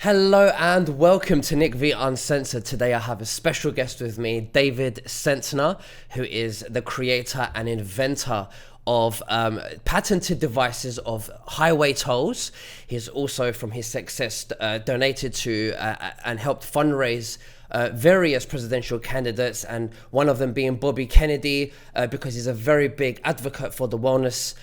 Hello and welcome to Nick V Uncensored. Today I have a special guest with me, David Centner, who is the creator and inventor of patented devices of highway tolls. He's also, from his success, donated to and helped fundraise various presidential candidates, and one of them being Bobby Kennedy, because he's a very big advocate for the wellness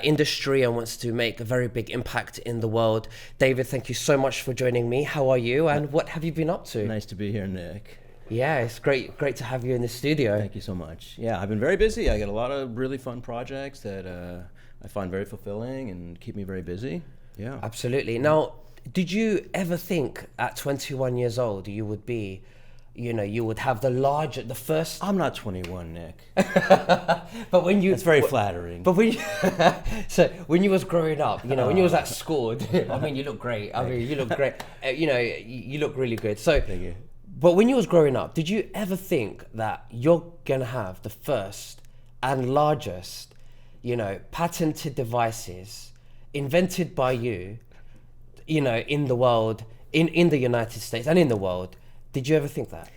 industry and wants to make a very big impact in the world. David, thank you so much for joining me. How are you, and what have you been up to? Nice to be here, Nick. Yeah, it's great to have you in the studio. Thank you so much. Yeah, I've been very busy. I got a lot of really fun projects that I find very fulfilling and keep me very busy. Yeah. Absolutely. Now, did you ever think at 21 years old you would be, you would have the first... I'm not 21, Nick. But when you... That's very flattering. But when you, so when you was growing up, when you was at school, I mean, you look great. You look great. You look really good. So, Thank you. But when you was growing up, did you ever think that you're gonna have the first and largest, patented devices invented by you, in the world, in the United States and in the world? Did you ever think that?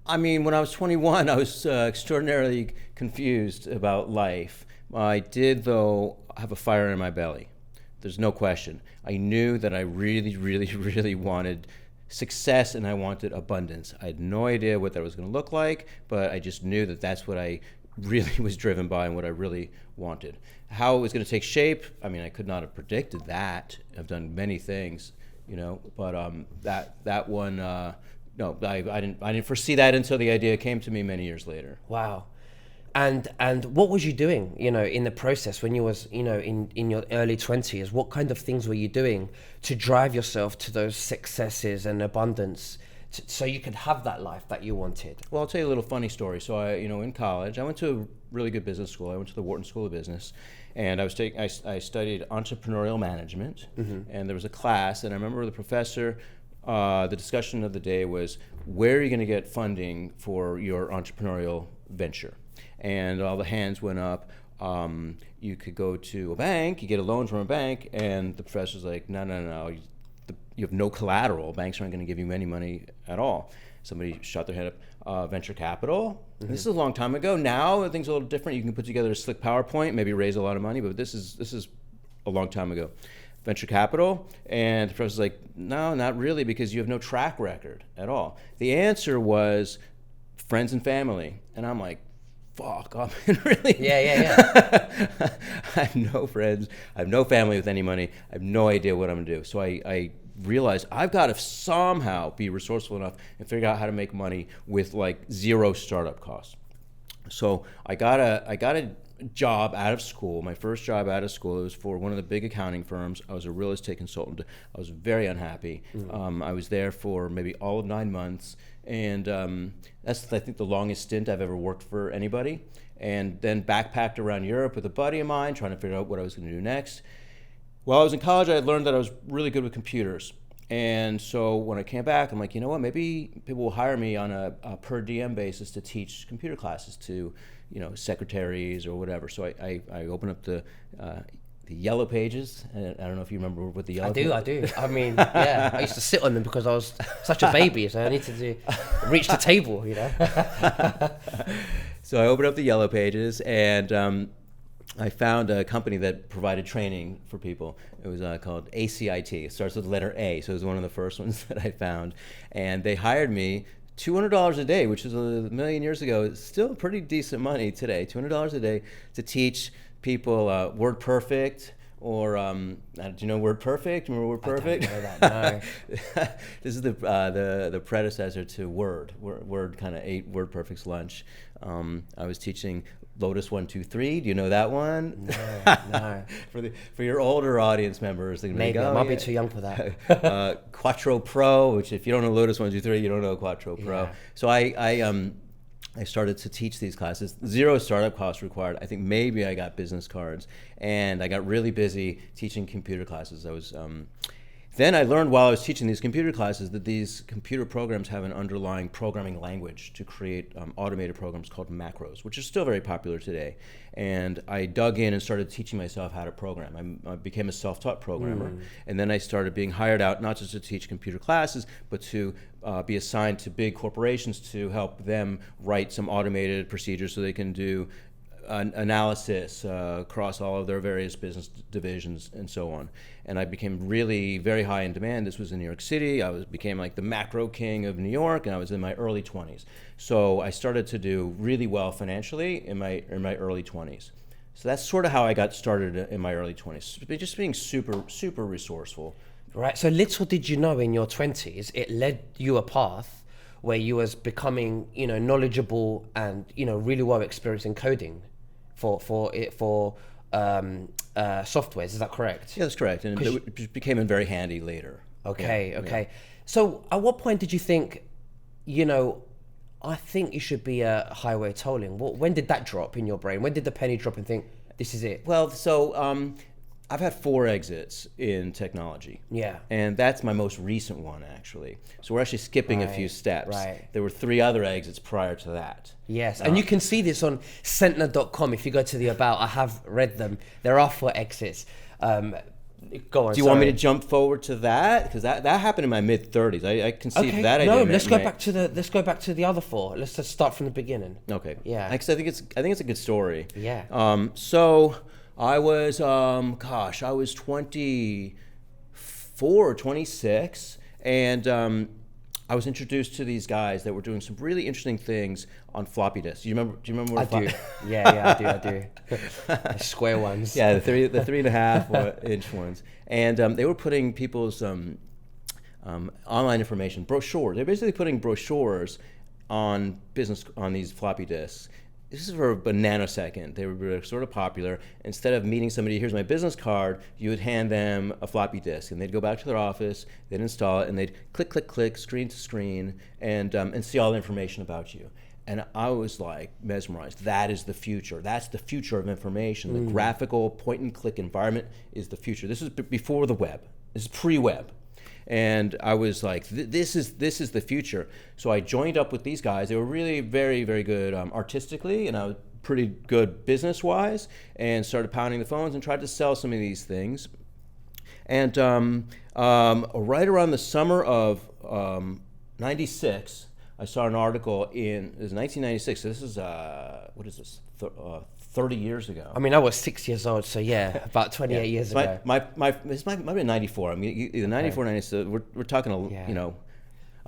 I mean, when I was 21, I was extraordinarily confused about life. I did, though, have a fire in my belly. There's no question. I knew that I really, really, really wanted success, and I wanted abundance. I had no idea what that was going to look like, but I just knew that that's what I really was driven by and what I really wanted. How it was going to take shape, I mean, I could not have predicted that. I've done many things, but that one, no, I didn't foresee that until the idea came to me many years later. Wow. And what was you doing, in the process when you was, in your early 20s? What kind of things were you doing to drive yourself to those successes and abundance so you could have that life that you wanted? Well, I'll tell you a little funny story. So in college, I went to a really good business school. I went to the Wharton School of Business, and I studied entrepreneurial management, and there was a class, and I remember the professor, the discussion of the day was, where are you going to get funding for your entrepreneurial venture? And all the hands went up. You could go to a bank, you get a loan from a bank, and the professor's like, no, you have no collateral. Banks aren't going to give you any money at all. Somebody shot their head up. Venture capital. This is a long time ago. Now things are a little different. You can put together a slick PowerPoint, maybe raise a lot of money, but this is a long time ago. Venture capital, and the professor's like, no, not really, because you have no track record at all. The answer was friends and family, and I'm like, fuck, I mean, really? Yeah. I have no friends, I have no family with any money, I have no idea what I'm gonna do. So I realized I've got to somehow be resourceful enough and figure out how to make money with like zero startup costs. So I got a job out of school, my first job out of school. It was for one of the big accounting firms. I was a real estate consultant. I was very unhappy. I was there for maybe all of 9 months, and that's, I think, the longest stint I've ever worked for anybody. And then backpacked around Europe with a buddy of mine, trying to figure out what I was going to do next. While I was in college, I had learned that I was really good with computers. And so when I came back, I'm like, you know what, maybe people will hire me on a per diem basis to teach computer classes to, secretaries or whatever. So I opened up the yellow pages. And I don't know if you remember what the yellow pages. I do. I mean, yeah, I used to sit on them because I was such a baby, so I needed to reach the table, So I opened up the yellow pages, and I found a company that provided training for people. It was called ACIT. It starts with the letter A, so it was one of the first ones that I found. And they hired me $200 a day, which was a million years ago. It's still pretty decent money today, $200 a day to teach people WordPerfect, or do you know WordPerfect? Remember WordPerfect? I don't know that, no. This is the predecessor to Word. Word kind of ate WordPerfect's lunch. I was teaching Lotus 1-2-3. Do you know that one? No. For your older audience members, they maybe I might be too young for that. Quattro Pro, which if you don't know Lotus 1-2-3, you don't know Quattro Pro. Yeah. So I started to teach these classes. Zero startup costs required. I think maybe I got business cards, and I got really busy teaching computer classes. I was Then I learned while I was teaching these computer classes that these computer programs have an underlying programming language to create automated programs called macros, which are still very popular today. And I dug in and started teaching myself how to program. I became a self-taught programmer, and then I started being hired out not just to teach computer classes, but to be assigned to big corporations to help them write some automated procedures so they can do analysis across all of their various business divisions and so on. And I became really very high in demand. This was in New York City. Became like the macro king of New York, and I was in my early 20s. So I started to do really well financially in my early 20s. So that's sort of how I got started in my early 20s. Just being super resourceful. Right. So little did you know in your 20s, it led you a path where you was becoming, knowledgeable and, really well experienced in coding for softwares. Is that correct? Yeah, that's correct. And it became very handy later. Okay. Yeah. So at what point did you think, I think you should be a highway tolling? When did that drop in your brain? When did the penny drop and think, this is it? Well, so I've had 4 exits in technology. Yeah. And that's my most recent one, actually. So we're actually skipping a few steps. Right. There were 3 other exits prior to that. Yes, and you can see this on Centner.com. If you go to the About, I have read them. There are 4 exits. Go on. Do you want me to jump forward to that? Because that happened in my mid-30s. I can see that idea. No, let's go back to the other 4. Let's just start from the beginning. Okay. Yeah. Because I think it's a good story. Yeah. So I was 24 or 26, and I was introduced to these guys that were doing some really interesting things on floppy disks. Do you remember what I do. Yeah, I do. The square ones. Yeah, the 3.5 inch ones. And they were putting people's online information, brochures. They're basically putting brochures on these floppy disks. This is for a nanosecond. They were sort of popular. Instead of meeting somebody, here's my business card, you would hand them a floppy disk, and they'd go back to their office, they'd install it, and they'd click, screen to screen, and see all the information about you. And I was like mesmerized. That is the future. That's the future of information. The graphical point-and-click environment is the future. This is before the web. This is pre-web. And I was like, this is the future. So I joined up with these guys. They were really very, very good artistically, and I was pretty good business-wise, and started pounding the phones and tried to sell some of these things. And right around the summer of 96, I saw an article it was 1996, so this is, 30 years ago. I mean, I was 6 years old, so yeah, about 28 years ago. This might have been 94. I mean, either 94 or 96. We're talking a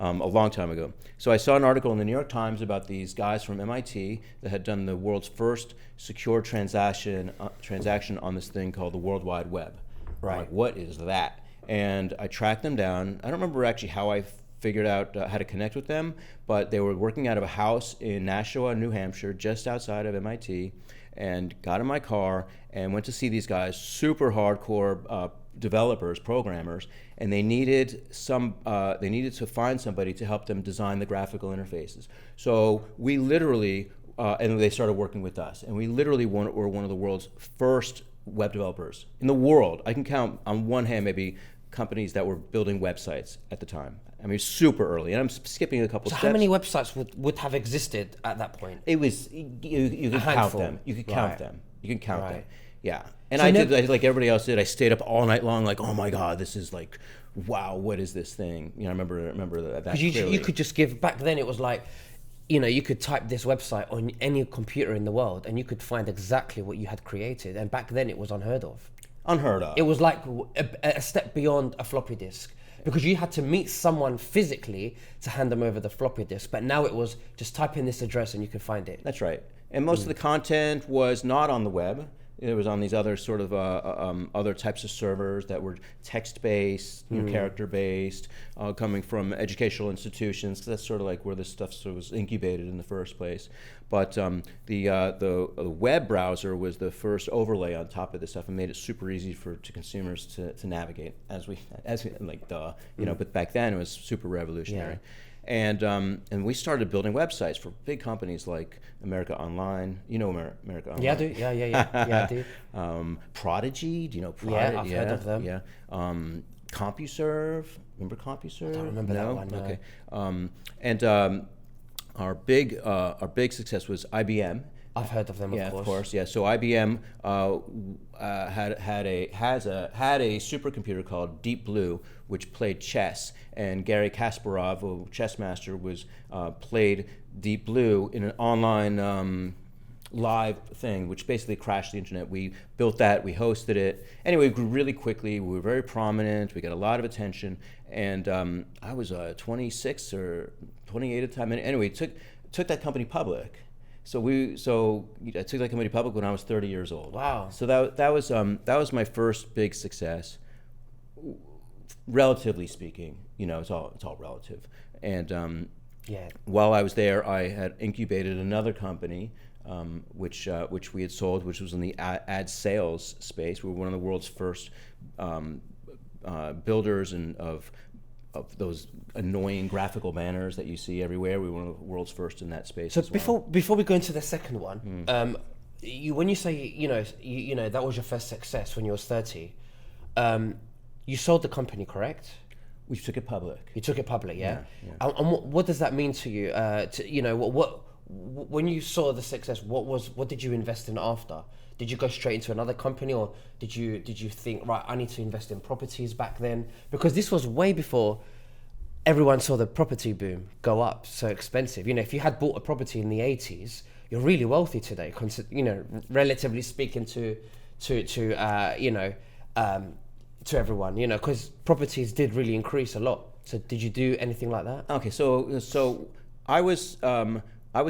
long time ago. So I saw an article in the New York Times about these guys from MIT that had done the world's first secure transaction on this thing called the World Wide Web. Right. I'm like, what is that? And I tracked them down. I don't remember actually how I figured out how to connect with them, but they were working out of a house in Nashua, New Hampshire, just outside of MIT, and got in my car and went to see these guys, super hardcore developers, programmers, and they needed to find somebody to help them design the graphical interfaces. So we literally, and they started working with us, and we literally were one of the world's first web developers in the world. I can count on one hand maybe companies that were building websites at the time. I mean, super early, and I'm skipping a couple steps. So how many websites would have existed at that point? It was, you could count them. You could count them. You can count them. Yeah. And so I did like everybody else did. I stayed up all night long, like, oh my God, this is like, wow, what is this thing? I remember that clearly. You could just give, back then it was like, you could type this website on any computer in the world and you could find exactly what you had created. And back then it was unheard of. Unheard of. It was like a step beyond a floppy disk, because you had to meet someone physically to hand them over the floppy disk. But now it was just type in this address and you could find it. That's right. And most of the content was not on the web. It was on these other sort of other types of servers that were text-based, character-based, coming from educational institutions. So that's sort of like where this stuff sort of was incubated in the first place. But the web browser was the first overlay on top of this stuff and made it super easy to consumers to navigate. But back then it was super revolutionary. Yeah. And we started building websites for big companies like America Online. You know America Online? Yeah, I do. Yeah, I do. Prodigy, do you know Prodigy? Yeah, I've heard of them. Yeah. CompuServe. Remember CompuServe? I don't remember that one. No. Okay. Our big success was IBM. I've heard of them, of Yeah, course. of course. Yeah. So IBM had a supercomputer called Deep Blue, which played chess, and Gary Kasparov, a chess master, played Deep Blue in an online live thing, which basically crashed the internet. We built that, we hosted it. Anyway, we grew really quickly. We were very prominent. We got a lot of attention, and I was 26 or 28 at the time. Anyway, took that company public. So I took that company public when I was 30 years old. Wow. So that was my first big success, relatively speaking. It's all relative. And while I was there, I had incubated another company, which we had sold, which was in the ad sales space. We were one of the world's first builders of those annoying graphical banners that you see everywhere. We were one of the world's first in that space. So as well. before we go into the second one, when you say you know that was your first success when you was 30, you sold the company, correct? We took it public. You took it public, yeah. Yeah. And what does that mean to you? What when you saw the success, what did you invest in after? Did you go straight into another company, or did you think, right, I need to invest in properties back then? Because this was way before everyone saw the property boom go up so expensive. If you had bought a property in the 80s, you're really wealthy today, relatively speaking to everyone, because properties did really increase a lot. So did you do anything like that? Okay, so I was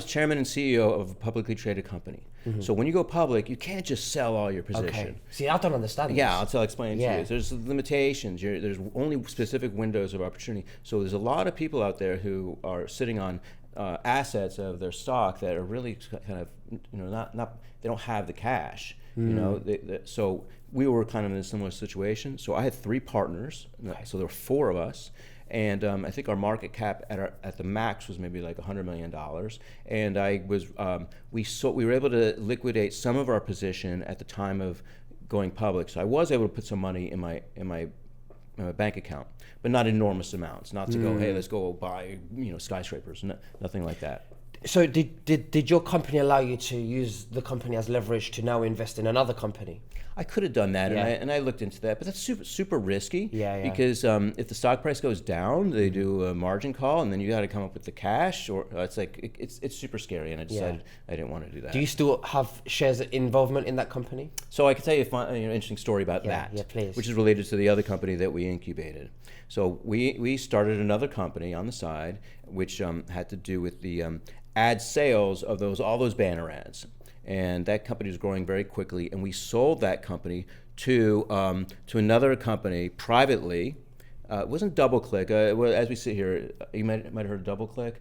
chairman and CEO of a publicly traded company. Mm-hmm. So when you go public, you can't just sell all your position. Okay. See, I don't understand Yeah, this. I'll explain it to you. There's limitations. There's only specific windows of opportunity. So there's a lot of people out there who are sitting on assets of their stock that are really kind of, not they don't have the cash. So we were kind of in a similar situation. So I had 3 partners. Okay. So there were 4 of us. And I think our market cap at the max was maybe like $100 million. And we were able to liquidate some of our position at the time of going public. So I was able to put some money in my bank account, but not enormous amounts. Not to go, hey, let's go buy skyscrapers. Nothing like that. So did your company allow you to use the company as leverage to now invest in another company? I could have done that, and I looked into that, but that's super risky. Yeah. Because if the stock price goes down, they do a margin call, and then you got to come up with the cash, or it's super scary, and I decided I didn't want to do that. Do you still have shares involvement in that company? So I can tell you an interesting story about that. Yeah, please. Which is related to the other company that we incubated. So we started another company on the side, which had to do with the ad sales of all those banner ads. And that company was growing very quickly, and we sold that company to another company privately. It wasn't DoubleClick. As we sit here, you might have heard of DoubleClick,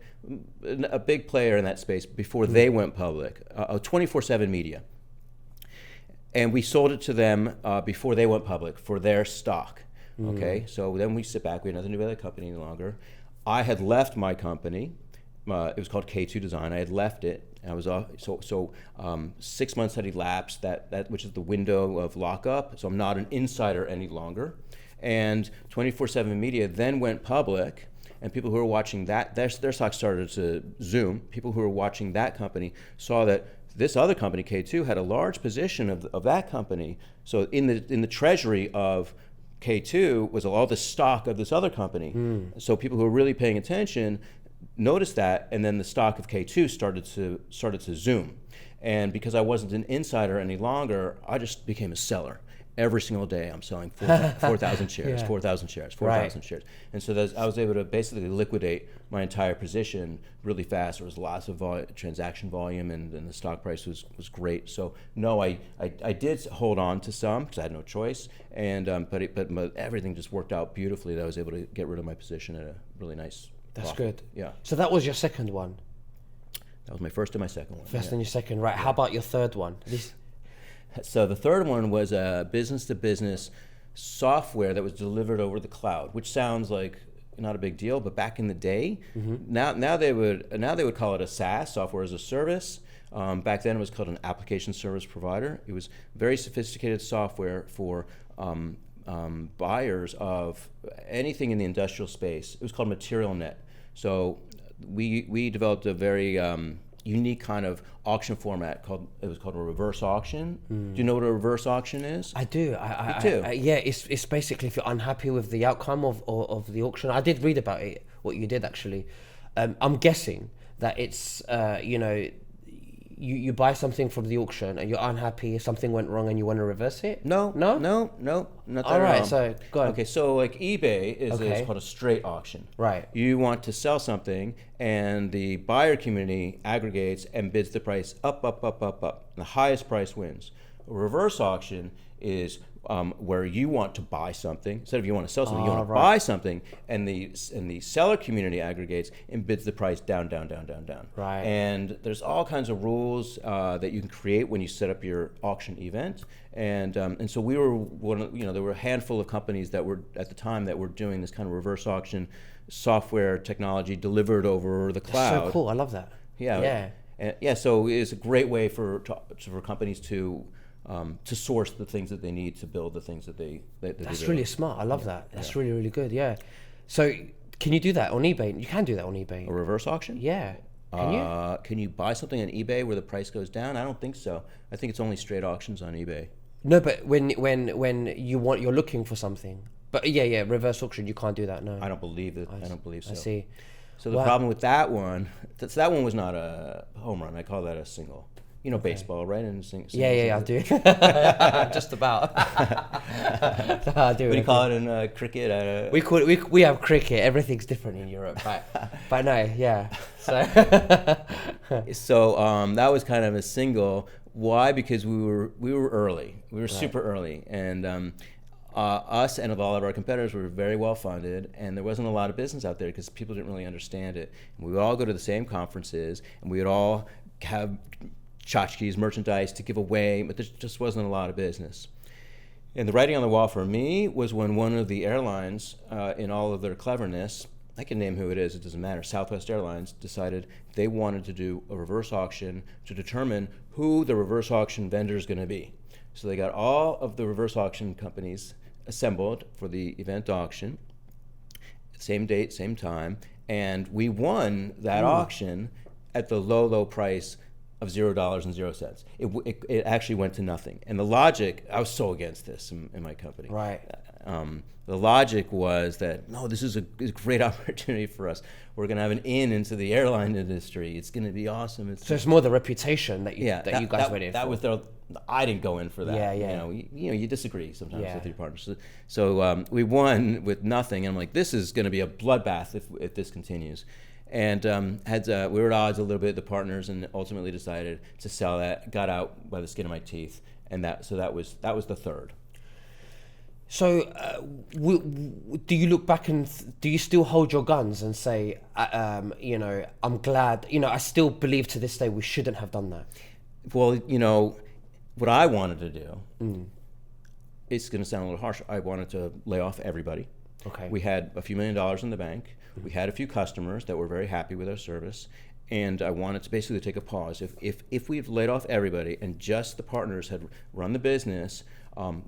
a big player in that space before they went public. 24/7 Media, and we sold it to them before they went public for their stock. Okay, so then we sit back. We had nothing to do with that company any longer. I had left my company. It was called K2 Design. I had left it. I was off. So 6 months had elapsed, that which is the window of lockup. So I'm not an insider any longer. And 24/7 Media then went public, and people who were watching that, their stock started to zoom. People who were watching that company saw that this other company, K2, had a large position of that company. So in the treasury of K2 was all the stock of this other company. So people who were really paying attention noticed that, and then the stock of K2 started to zoom. And because I wasn't an insider any longer, I just became a seller. Every single day I'm selling 4,000 shares, 4,000 shares, 4,000 shares. And so I was able to basically liquidate my entire position really fast. There was lots of transaction volume, and the stock price was great. So no, I did hold on to some because I had no choice. And but everything just worked out beautifully that I was able to get rid of my position at a really nice That's profit. good. Yeah. So that was your second one. That was my first and my second one. First and your second, right? How about your third one? So the third one was a business-to-business software that was delivered over the cloud, which sounds like not a big deal, but back in the day, now they would call it a SaaS, software as a service. Back then it was called an application service provider. It was very sophisticated software for buyers of anything in the industrial space. It was called Material Net. So we developed a very unique kind of auction format it was called a reverse auction. Do you know what a reverse auction is? I do. Yeah, it's basically if you're unhappy with the outcome of the auction. I did read about it, what you did actually. I'm guessing that it's you buy something from the auction and you're unhappy, something went wrong and you want to reverse it? No, not that All right, at all. so go on. Okay, so like eBay is called a straight auction. Right. You want to sell something and the buyer community aggregates and bids the price up. The highest price wins. A reverse auction is where you want to buy something. Instead of you want to sell something, you want to buy something, and the seller community aggregates and bids the price down. Right. And there's all kinds of rules that you can create when you set up your auction event. And so we were there were a handful of companies that were at the time that were doing this kind of reverse auction software technology delivered over the cloud. That's so cool. I love that. Yeah. So it's a great way for companies to source the things that they need to build the things that they That's really smart. I love that. That's really, really good. Yeah. So can you do that on eBay? You can do that on eBay. A reverse auction? Yeah. Can you? Can you buy something on eBay where the price goes down? I don't think so. I think it's only straight auctions on eBay. No, but when you're looking for something. But yeah, reverse auction, you can't do that. No. I don't believe it. I don't believe so. I see. So the problem with that one, that one was not a home run. I call that a single. You know baseball, right? And yeah, I do. Just about. I do. What do you call it in cricket? We have cricket. Everything's different in Europe, but no, yeah. So that was kind of a single. Why? Because we were early. We were super early, and us and all of our competitors were very well funded, and there wasn't a lot of business out there because people didn't really understand it. And we would all go to the same conferences, and we would all have tchotchkes, merchandise to give away, but there just wasn't a lot of business. And the writing on the wall for me was when one of the airlines, in all of their cleverness, I can name who it is, it doesn't matter, Southwest Airlines decided they wanted to do a reverse auction to determine who the reverse auction vendor is going to be. So they got all of the reverse auction companies assembled for the event auction, same date, same time, and we won that auction at the low price of $0.00. It actually went to nothing. And the logic, I was so against this in my company. Right. The logic was that, no, this is a great opportunity for us. We're going to have an into the airline industry. It's going to be awesome. So it's more the reputation that you guys went in for. That was I didn't go in for that. Yeah. You disagree sometimes with your partners. So we won with nothing. And I'm like, this is going to be a bloodbath if this continues. And we were at odds a little bit, the partners, and ultimately decided to sell that. Got out by the skin of my teeth, and that was the third. So, do you look back and do you still hold your guns and say, I'm glad, I still believe to this day we shouldn't have done that? Well, what I wanted to do, it's going to sound a little harsh. I wanted to lay off everybody. Okay. We had a few $1 million in the bank. We had a few customers that were very happy with our service, and I wanted to basically take a pause. If we've laid off everybody and just the partners had run the business,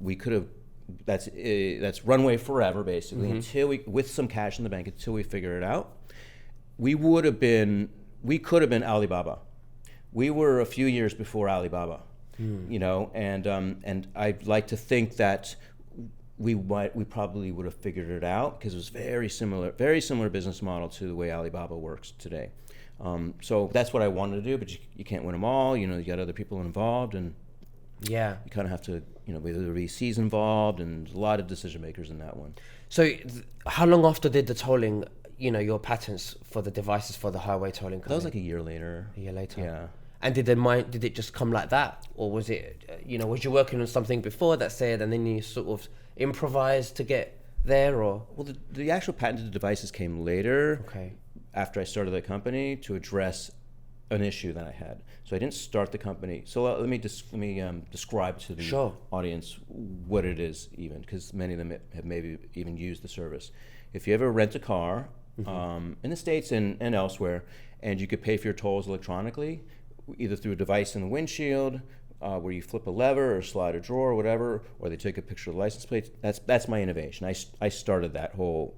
we could have. That's runway forever, basically, until with some cash in the bank, until we figure it out. We could have been Alibaba. We were a few years before Alibaba, and I'd like to think that we probably would have figured it out because it was very similar business model to the way Alibaba works today. So that's what I wanted to do, but you can't win them all. You got other people involved, and you kind of have to, with the VCs involved, and a lot of decision makers in that one. So how long after did the tolling, your patents for the devices for the highway tolling come? That was like a year later. A year later. Yeah. And did it just come like that, or was it, was you working on something before that said, and then you sort of improvised to get there, or? Well, the actual patented devices came later. Okay. After I started the company to address an issue that I had. So I didn't start the company. So let me describe to the audience what it is, even because many of them have maybe even used the service. If you ever rent a car in the States and elsewhere, and you could pay for your tolls electronically, either through a device in the windshield, where you flip a lever or slide a drawer or whatever, or they take a picture of the license plates. That's my innovation. I started that whole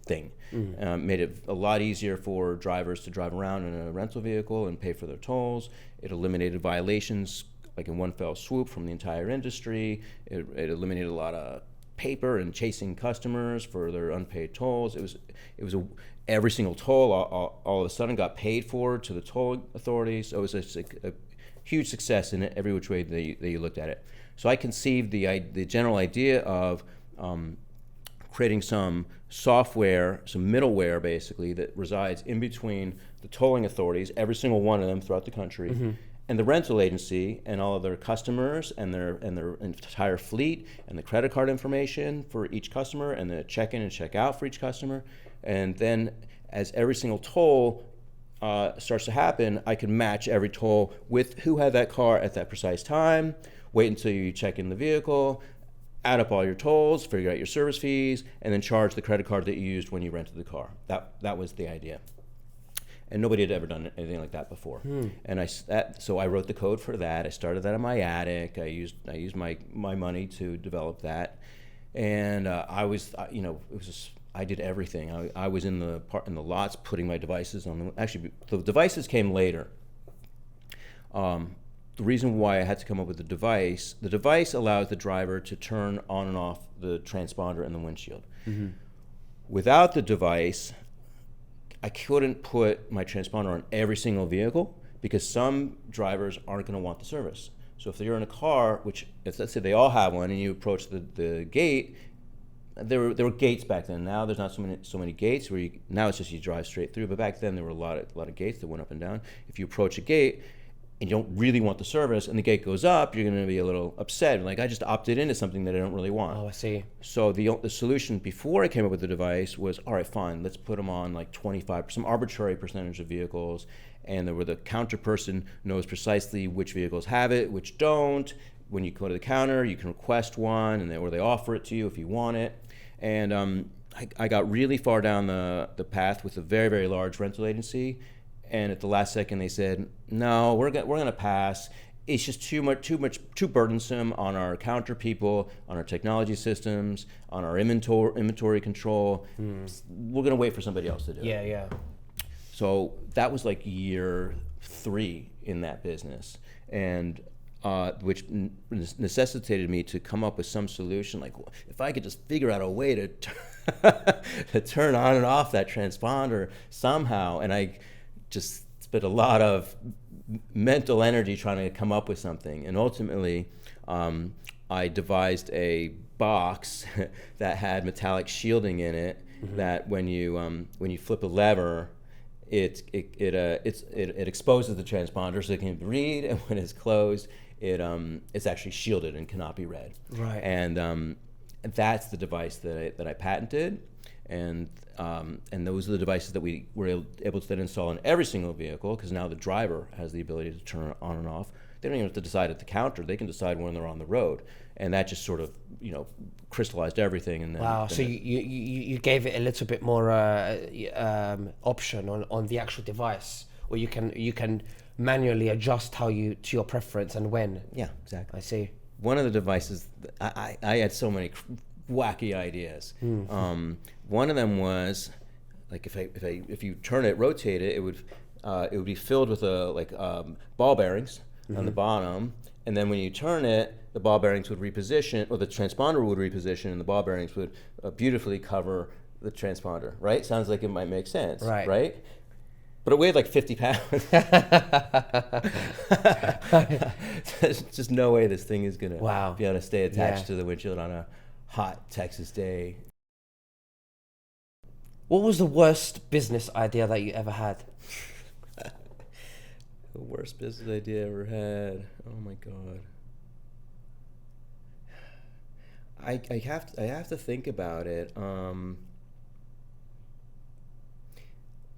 thing. Made it a lot easier for drivers to drive around in a rental vehicle and pay for their tolls. It eliminated violations like in one fell swoop from the entire industry. It eliminated a lot of paper and chasing customers for their unpaid tolls. Every single toll all of a sudden got paid for to the toll authorities. So it was a huge success in every which way that you looked at it. So I conceived the general idea of creating some software, some middleware basically, that resides in between the tolling authorities, every single one of them throughout the country, and the rental agency and all of their customers and their entire fleet and the credit card information for each customer and the check-in and check-out for each customer. And then as every single toll starts to happen, I can match every toll with who had that car at that precise time, wait until you check in the vehicle, add up all your tolls, figure out your service fees, and then charge the credit card that you used when you rented the car. That was the idea. And nobody had ever done anything like that before. And so I wrote the code for that. I started that in my attic. I used my money to develop that. And I did everything. I was in the lots putting my devices on. Actually, the devices came later. The reason why I had to come up with the device allows the driver to turn on and off the transponder and the windshield. Without the device, I couldn't put my transponder on every single vehicle because some drivers aren't going to want the service. So if you're in a car, which let's say they all have one, and you approach the gate, there were gates back then. Now there's not so many gates where now it's just you drive straight through. But back then there were a lot of gates that went up and down. If you approach a gate and you don't really want the service, and the gate goes up, you're going to be a little upset. Like, I just opted into something that I don't really want. Oh, I see. So the solution before I came up with the device was, all right, fine, let's put them on like 25, some arbitrary percentage of vehicles, and where the counter person knows precisely which vehicles have it, which don't. When you go to the counter, you can request one, or they offer it to you if you want it. And I got really far down the path with a very, very large rental agency. And at the last second, they said, "No, we're gonna pass. It's just too burdensome on our counter people, on our technology systems, on our inventory control. We're gonna wait for somebody else to do it." Yeah. So that was like year 3 in that business, and which necessitated me to come up with some solution. Like, if I could just figure out a way to to turn on and off that transponder somehow, and I just spent a lot of mental energy trying to come up with something. And ultimately, I devised a box that had metallic shielding in it, that when you flip a lever, it exposes the transponder so it can read, and when it's closed, it's actually shielded and cannot be read. Right. And that's the device that I patented. And those are the devices that we were able to then install in every single vehicle, because now the driver has the ability to turn it on and off. They don't even have to decide at the counter. They can decide when they're on the road. And that just sort of, crystallized everything. And then, wow. So you gave it a little bit more option on the actual device, where you can manually adjust to your preference and when. Yeah, exactly. I see. One of the devices, I had so many wacky ideas. One of them was, like, if you turn it, rotate it, it would be filled with ball bearings on the bottom, and then when you turn it, the ball bearings would reposition, or the transponder would reposition, and the ball bearings would beautifully cover the transponder. Right? Sounds like it might make sense. Right? But it weighed like 50 pounds. There's just no way this thing is gonna be able to stay attached to the windshield on a hot Texas day. What was the worst business idea that you ever had? The worst business idea I ever had. Oh my God. I have to think about it. None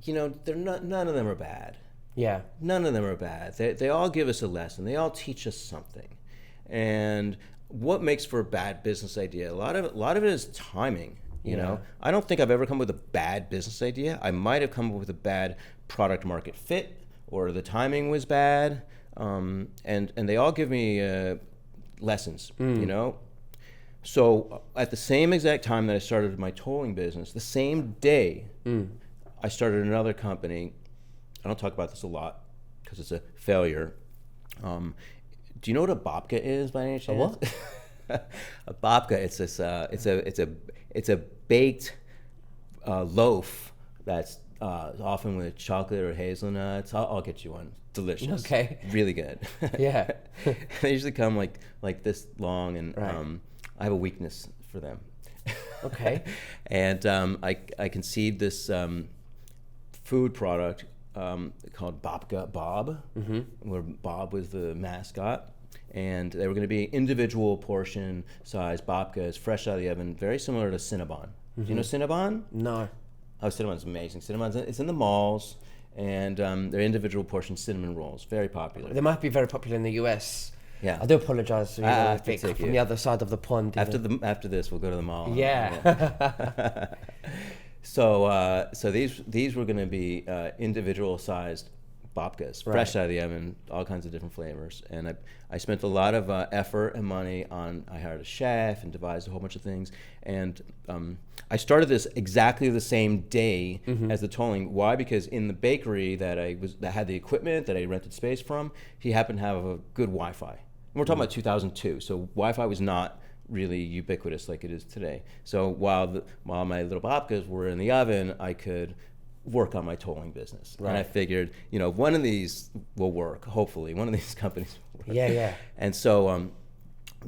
of them are bad. Yeah. None of them are bad. They all give us a lesson. They all teach us something. And what makes for a bad business idea? A lot of it is timing. You know, I don't think I've ever come up with a bad business idea. I might have come up with a bad product market fit, or the timing was bad. and they all give me lessons, you know. So at the same exact time that I started my tolling business, the same day, I started another company. I don't talk about this a lot because it's a failure. Do you know what a babka is by any chance? A what? A babka. It's this. It's a baked loaf that's often with chocolate or hazelnuts. I'll get you one. Delicious. Okay. Really good. Yeah. They usually come like this long, and Right. I have a weakness for them. Okay. And I conceived this food product called Babka Bob, where Bob was the mascot. And they were going to be individual portion size babkas, fresh out of the oven, very similar to Cinnabon. Do you know Cinnabon? No. Oh, Cinnabon's amazing. It's in the malls, and they're individual portion cinnamon rolls, very popular. They might be very popular in the US. Yeah. I do apologize. You know, have if to it take from you. the other side of the pond. After this, we'll go to the mall. Yeah. So these were going to be individual sized babkas, fresh out of the oven, all kinds of different flavors. And I spent a lot of effort and money on. I hired a chef and devised a whole bunch of things. And I started this exactly the same day as the tolling. Why? Because in the bakery that had the equipment that I rented space from, he happened to have a good Wi-Fi. And we're talking about 2002, so Wi-Fi was not really ubiquitous like it is today. So while my little babkas were in the oven, I could work on my tolling business. Right. And I figured, one of these will work. Hopefully, one of these companies will work. Yeah. And so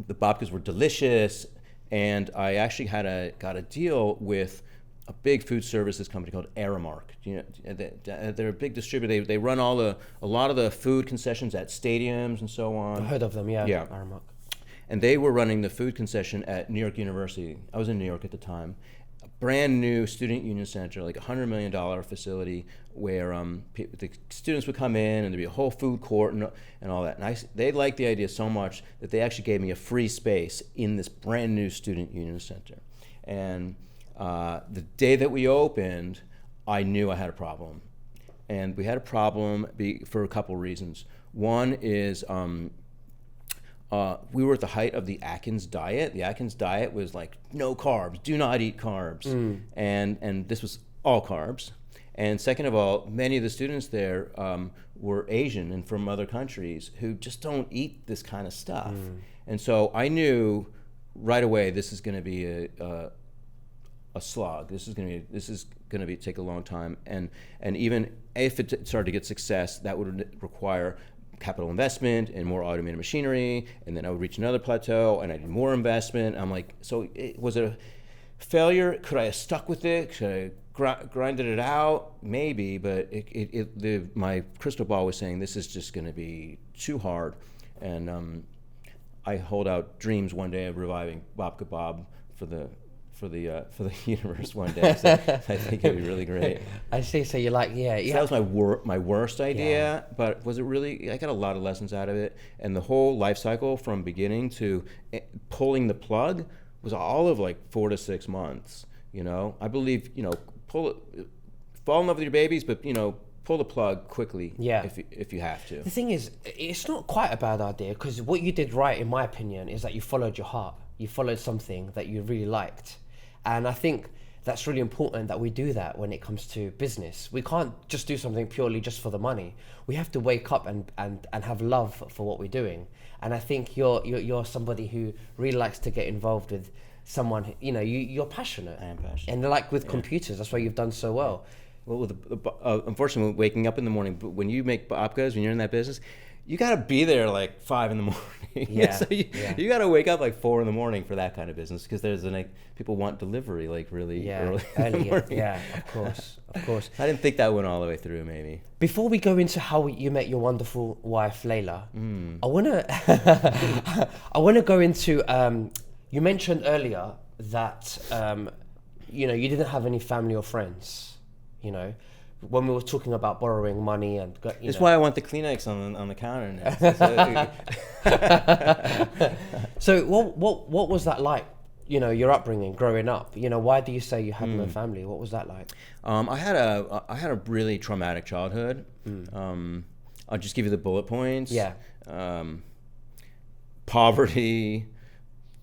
the babkas were delicious, and I actually got a deal with a big food services company called Aramark. They're a big distributor. They run a lot of the food concessions at stadiums and so on. I've heard of them, yeah. Yeah. Aramark. And they were running the food concession at New York University. I was in New York at the time. A brand new student union center, like $100 million facility, where the students would come in and there'd be a whole food court and all that. And they liked the idea so much that they actually gave me a free space in this brand new student union center. And the day that we opened, I knew I had a problem. And we had a problem for a couple reasons. One is we were at the height of the Atkins diet. The Atkins diet was like no carbs, do not eat carbs. And this was all carbs. And second of all, many of the students there were Asian and from other countries who just don't eat this kind of stuff. And so I knew right away this is going to be a slog. This is going to take a long time. And even if it started to get success, that would require capital investment and more automated machinery, and then I would reach another plateau and I need more investment. I'm like, so was it a failure? Could I have stuck with it? Could I grinded it out? Maybe, but my crystal ball was saying this is just going to be too hard. And I hold out dreams one day of reviving Babka Bob for the universe one day. So I think it'd be really great. I see. So you're like, yeah. So that was my worst idea, but was it really? I got a lot of lessons out of it, and the whole life cycle from beginning to pulling the plug was all of like 4 to 6 months. I believe fall in love with your babies, but pull the plug quickly. Yeah. If you have to. The thing is, it's not quite a bad idea, because what you did right, in my opinion, is that you followed your heart. You followed something that you really liked. And I think that's really important that we do that when it comes to business. We can't just do something purely just for the money. We have to wake up and have love for what we're doing. And I think you're somebody who really likes to get involved with someone, you're passionate. I am passionate. And like with computers, that's why you've done so well. Well, unfortunately, waking up in the morning, but when you make babkas, when you're in that business, you got to be there like 5 in the morning. Yeah. So you got to wake up like 4 in the morning for that kind of business, because there's people want delivery like really early in the morning. Yeah, of course. I didn't think that went all the way through, maybe. Before we go into how you met your wonderful wife, Layla, I wanna go into, you mentioned earlier that, you didn't have any family or friends, when we were talking about borrowing money and That's why I want the Kleenex on the counter now. So what was that like? Your upbringing, growing up. Why do you say you had no family? What was that like? I had a really traumatic childhood. I'll just give you the bullet points. Yeah. Poverty,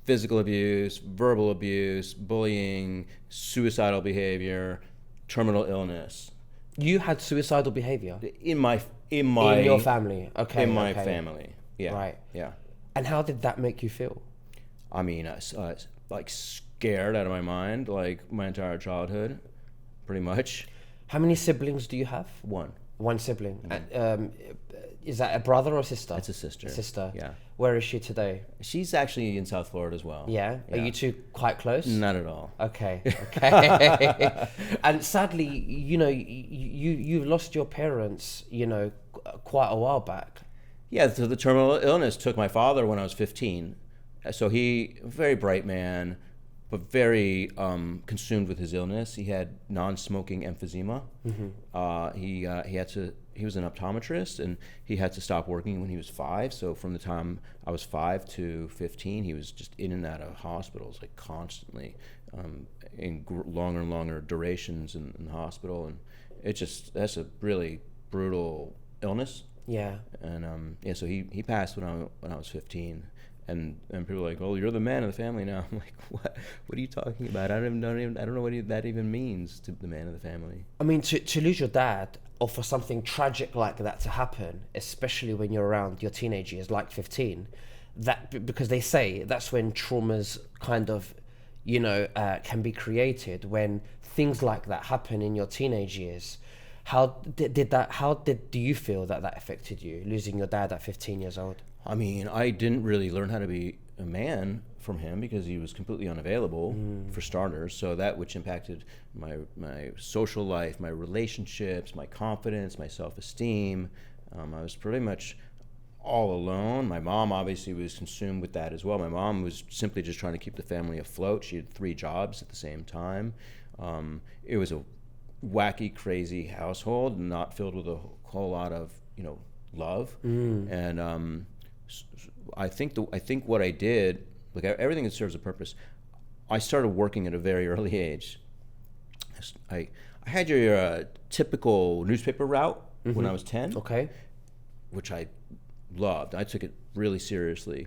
physical abuse, verbal abuse, bullying, suicidal behavior, terminal illness. You had suicidal behavior In your family. Okay. In my family. Yeah. Right. Yeah. And how did that make you feel? I mean, like scared out of my mind, like my entire childhood, pretty much. How many siblings do you have? One sibling. Is that a brother or sister? It's a sister. Sister. Yeah. Where is she today? She's actually in South Florida as well. Yeah. Are you two quite close? Not at all. Okay. And sadly, you've lost your parents, quite a while back. Yeah, so the terminal illness took my father when I was 15. So a very bright man, but very consumed with his illness. He had non-smoking emphysema. He was an optometrist, and he had to stop working when he was 5. So from the time I was 5 to 15, he was just in and out of hospitals, like constantly, in longer and longer durations in the hospital. And that's a really brutal illness. Yeah. And so he passed when I was 15. And people are like, "Oh, you're the man of the family now." I'm like, "What? What are you talking about? I don't know what that even means, to the man of the family." I mean, to lose your dad, or for something tragic like that to happen, especially when you're around your teenage years, like 15, because they say that's when traumas kind of, can be created, when things like that happen in your teenage years. How do you feel that affected you, losing your dad at 15 years old? I mean, I didn't really learn how to be a man from him because he was completely unavailable, for starters. So that which impacted my social life, my relationships, my confidence, my self-esteem. I was pretty much all alone. My mom obviously was consumed with that as well. My mom was simply just trying to keep the family afloat. She had 3 jobs at the same time. It was a wacky, crazy household, not filled with a whole lot of love. And I think what I did, like everything that serves a purpose, I started working at a very early age. I had your typical newspaper route when I was 10. Okay. Which I loved. I took it really seriously.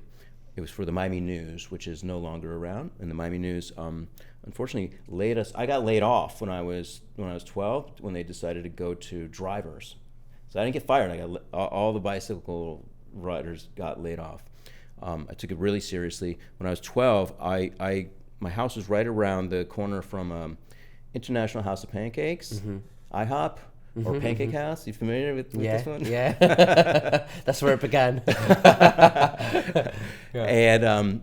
It was for the Miami News, which is no longer around. And the Miami News, unfortunately, I got laid off when I was 12, when they decided to go to drivers. So I didn't get fired. I got all the bicycle riders got laid off. I took it really seriously. When I was 12, my house was right around the corner from International House of Pancakes, IHOP, or Pancake House. You familiar with this one? Yeah. That's where it began. And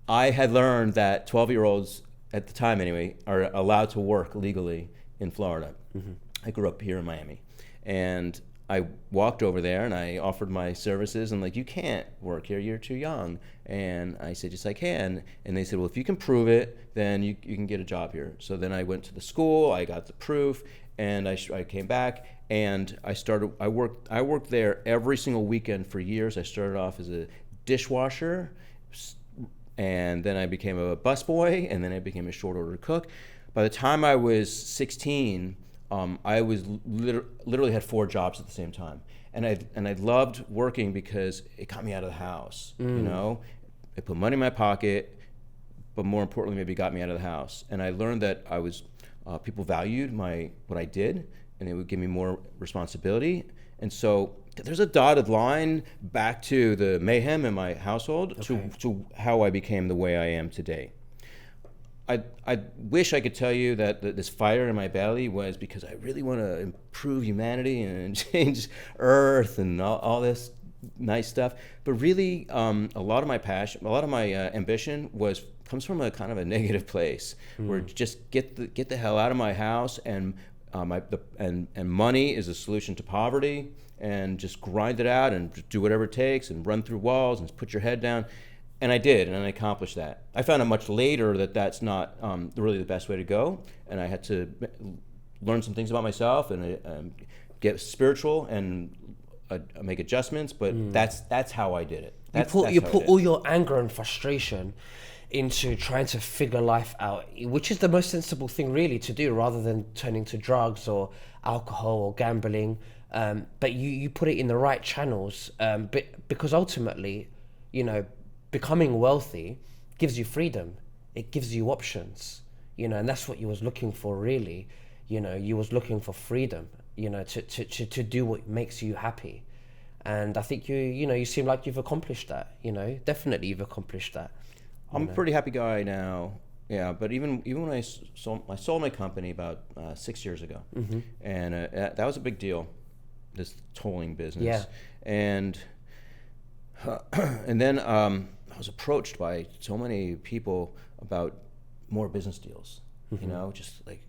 I had learned that 12-year-olds, at the time anyway, are allowed to work legally in Florida. I grew up here in Miami. And I walked over there and I offered my services, and like, "You can't work here, you're too young." And I said, "Yes, I can." And they said, "Well, if you can prove it, then you can get a job here." So then I went to the school, I got the proof, and I came back and I worked there every single weekend for years. I started off as a dishwasher, and then I became a busboy, and then I became a short order cook. By the time I was 16, I was literally had 4 jobs at the same time, and I loved working because it got me out of the house. It put money in my pocket, but more importantly, maybe got me out of the house. And I learned that people valued what I did, and it would give me more responsibility. And so there's a dotted line back to the mayhem in my household, to how I became the way I am today. I wish I could tell you that this fire in my belly was because I really want to improve humanity and change Earth and all this nice stuff. But really, a lot of my passion, a lot of my ambition comes from a kind of a negative place, where just get the hell out of my house, and money is a solution to poverty, and just grind it out and do whatever it takes and run through walls and put your head down. And I did, and I accomplished that. I found out much later that that's not really the best way to go, and I had to learn some things about myself and get spiritual and make adjustments. But that's how I did it. You put all your anger and frustration into trying to figure life out, which is the most sensible thing really to do, rather than turning to drugs or alcohol or gambling. but you put it in the right channels, because ultimately, you know, becoming wealthy gives you freedom. It gives you options, you know, and that's what you was looking for, really. You know, you was looking for freedom, you know, to do what makes you happy. And I think you know, you seem like you've accomplished that, you know, definitely you've accomplished that. I'm a pretty happy guy now. Yeah, but even when I sold my company about 6 years ago, and that was a big deal, this tolling business. Yeah. And and then I was approached by so many people about more business deals. You know, just like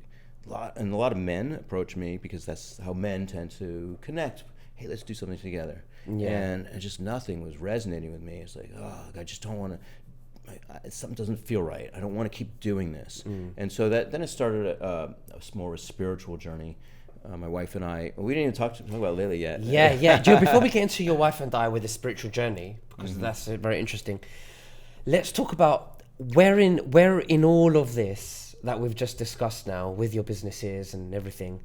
a lot of men approach me because that's how men tend to connect. Hey, let's do something together. Yeah. And just nothing was resonating with me. It's like, oh, I just don't want to. Something doesn't feel right. I don't want to keep doing this. And so then it started a more spiritual journey. My wife and I, we didn't even talk about Layla yet. Yeah. Joe, before we get into your wife and I with the spiritual journey, because that's very interesting, let's talk about where in all of this that we've just discussed now with your businesses and everything,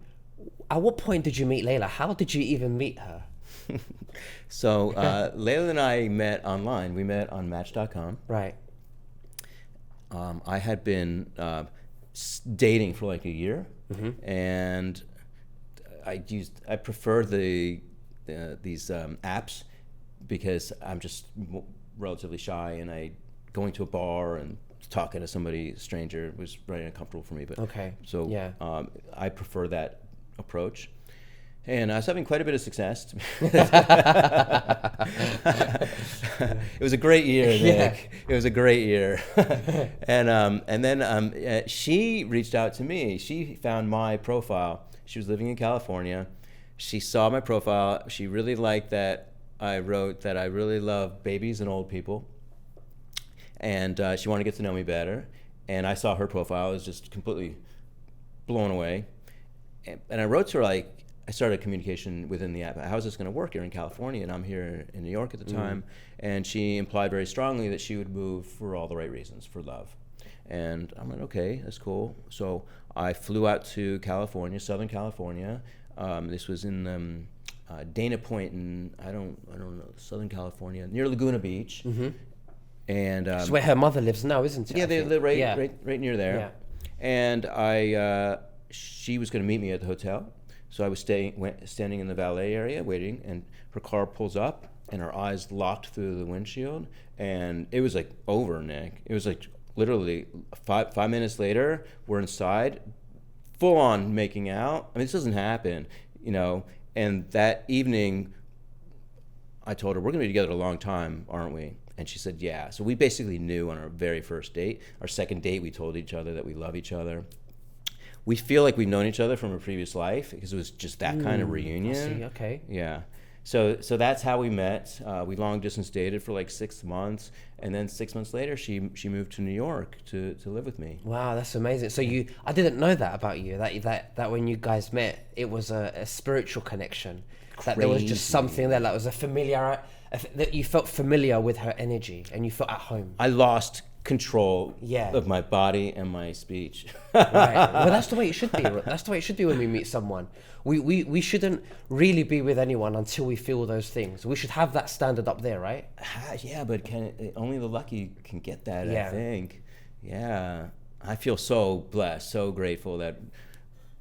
at what point did you meet Layla? How did you even meet her? So Layla and I met online. We met on Match.com. Right. I had been dating for like a year, and I prefer these apps because I'm just relatively shy, and going to a bar and talking to somebody stranger was very uncomfortable for me. But Okay. so Yeah. I prefer that approach. And I was having quite a bit of success. It was a great year, Nick. Yeah. It was a great year. And then she reached out to me. She found my profile. She was living in California. She saw my profile. She really liked that I wrote that I really love babies and old people. And she wanted to get to know me better. And I saw her profile. I was just completely blown away. And I wrote to her, I started communication within the app. How's this going to work? You're in California, and I'm here in New York at the time. And she implied very strongly that she would move for all the right reasons, for love. And I'm like, okay, that's cool. So I flew out to California, Southern California. This was in Dana Point, in I don't know, Southern California, near Laguna Beach. And It's where her mother lives now, isn't it? yeah, I they think? live right, Yeah. right near there. Yeah. And she was going to meet me at the hotel. So I was standing in the valet area waiting, and her car pulls up, and her eyes locked through the windshield, and it was like over, Nick. It was like literally 5 minutes later, we're inside, full on making out. I mean, this doesn't happen, you know. And that evening, I told her, we're going to be together a long time, aren't we? And she said, yeah. So we basically knew on our very first date. Our second date, we told each other that we love each other. We feel like we've known each other from a previous life because it was just that kind of reunion. I see, okay. Yeah. So that's how we met. We long distance dated for like 6 months, and then 6 months later, she moved to New York to live with me. Wow, that's amazing. So I didn't know that about you. That when you guys met, it was a spiritual connection. That there was just something there. That was that you felt familiar with her energy, and you felt at home. I lost control Yeah. of my body and my speech. Right. Well, that's the way it should be. That's the way it should be when we meet someone. We shouldn't really be with anyone until we feel those things. We should have that standard up there, right? Yeah, but only the lucky can get that, Yeah. I think. Yeah. I feel so blessed, so grateful that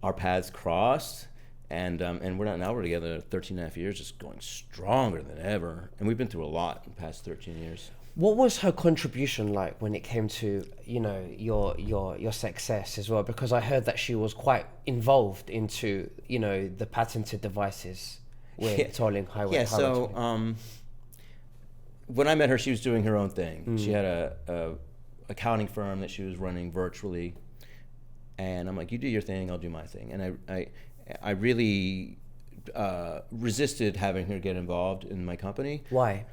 our paths crossed. And we're together 13 and a half years, just going stronger than ever. And we've been through a lot in the past 13 years. What was her contribution like when it came to, you know, your success as well? Because I heard that she was quite involved into, you know, the patented devices with tolling highway. Yeah, so when I met her, she was doing her own thing. She had a accounting firm that she was running virtually. And I'm like, you do your thing, I'll do my thing. And I really resisted having her get involved in my company. Why?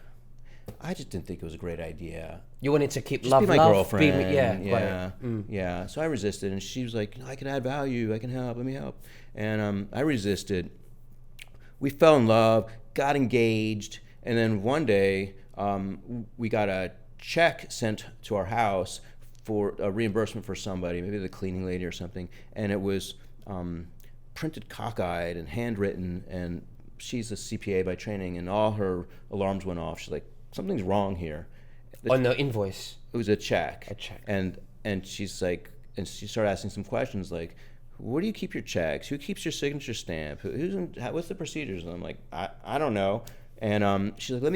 I just didn't think it was a great idea. You wanted to keep Just love, be my girlfriend. yeah. Yeah. So I resisted, and she was like, I can add value. I can help. Let me help. And I resisted. We fell in love, got engaged, and then one day we got a check sent to our house for a reimbursement for somebody, maybe the cleaning lady or something, and it was printed cockeyed and handwritten and she's a CPA by training, and all her alarms went off. She's like, something's wrong here. On the invoice. It was a check. A check. And she's like, and she started asking some questions like, where do you keep your checks? Who keeps your signature stamp? What's the procedures? And I'm like, I don't know. And she's like, let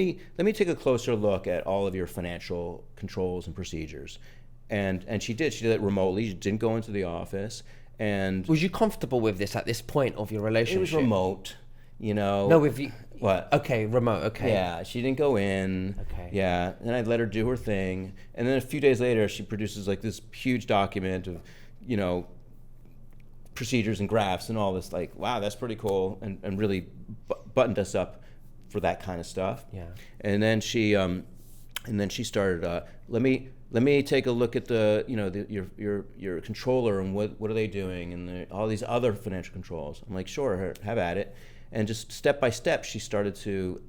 me take a closer look at all of your financial controls and procedures. And she did it remotely. She didn't go into the office. And was you comfortable with this at this point of your relationship? it was remote, you know. No, with you. What? Okay, remote. Okay. Yeah, she didn't go in. Okay. Yeah, and I'd let her do her thing. And then a few days later, she produces like this huge document of, you know, procedures and graphs and all this. Like, wow, that's pretty cool, and really buttoned us up for that kind of stuff. Yeah. And then she started. Let me take a look at the, you know, your controller and what are they doing and all these other financial controls. I'm like, sure, have at it. And just step by step, she started to,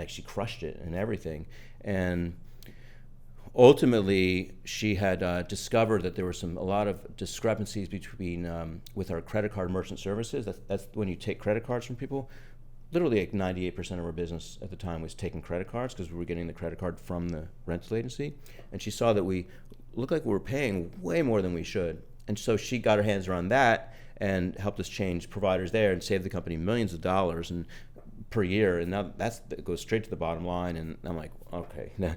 she crushed it and everything. And ultimately, she had discovered that there were a lot of discrepancies between with our credit card merchant services. That's when you take credit cards from people. Literally, like 98% of our business at the time was taking credit cards because we were getting the credit card from the rental agency. And she saw that we looked like we were paying way more than we should. And so she got her hands around that and helped us change providers there and save the company millions of dollars per year. And now that goes straight to the bottom line. And I'm like, okay, now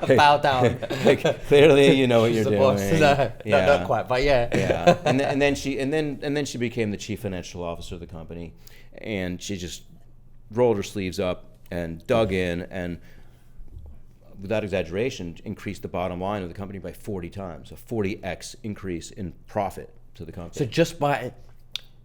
bow down. Clearly, you know what you're doing. No, not quite, but yeah. Yeah. And then she became the chief financial officer of the company. And she just rolled her sleeves up and dug in and, without exaggeration, increased the bottom line of the company by 40 times, a 40x increase in profit to the company. So just by